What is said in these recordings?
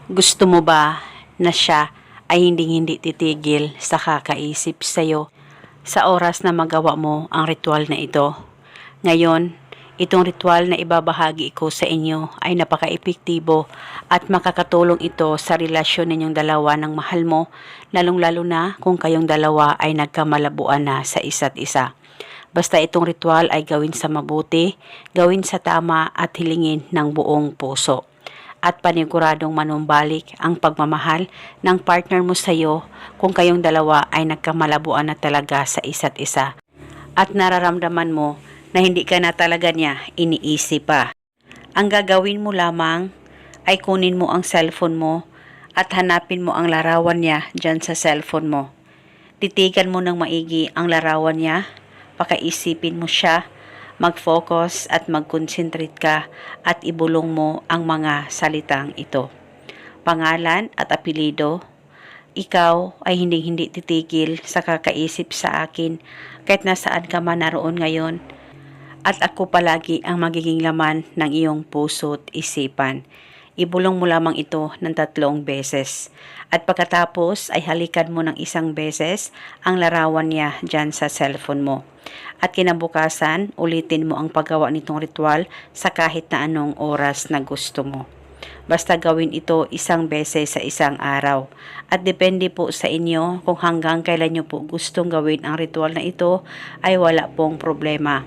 Gusto mo ba na siya ay hindi titigil sa kakaisip sa'yo sa oras na magawa mo ang ritual na ito? Ngayon, itong ritual na ibabahagi ko sa inyo ay napaka-epektibo at makakatulong ito sa relasyon ninyong dalawa ng mahal mo, lalong-lalo na kung kayong dalawa ay nagkamalabuan na sa isa't isa. Basta itong ritual ay gawin sa mabuti, gawin sa tama at hilingin ng buong puso. At paniguradong manumbalik ang pagmamahal ng partner mo sa iyo kung kayong dalawa ay nagkamalabuan na talaga sa isa't isa. At nararamdaman mo na hindi ka na talaga niya iniisip pa. Ang gagawin mo lamang ay kunin mo ang cellphone mo at hanapin mo ang larawan niya dyan sa cellphone mo. Titigan mo ng maigi ang larawan niya, pakaisipin mo siya, mag-focus at mag-concentrate ka at ibulong mo ang mga salitang ito. Pangalan at apelido. Ikaw ay hindi titigil sa kakaisip sa akin kahit nasaan ka man naroon ngayon. At ako palagi ang magiging laman ng iyong puso't isipan. Ibulong mo lamang ito ng 3 beses. At pagkatapos ay halikan mo ng 1 beses ang larawan niya dyan sa cellphone mo. At kinabukasan, ulitin mo ang paggawa nitong ritual sa kahit na anong oras na gusto mo. Basta gawin ito 1 beses sa isang araw. At depende po sa inyo kung hanggang kailan nyo po gustong gawin ang ritual na ito ay wala pong problema.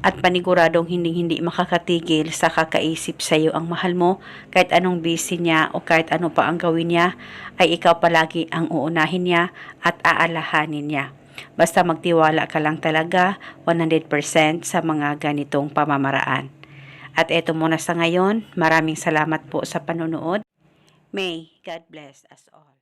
At paniguradong hindi makakatigil sa kakaisip sa iyo ang mahal mo kahit anong busy niya o kahit ano pa ang gawin niya ay ikaw palagi ang uunahin niya at aalahanin niya. Basta magtiwala ka lang talaga 100% sa mga ganitong pamamaraan. At eto muna sa ngayon, maraming salamat po sa panonood. May God bless us all.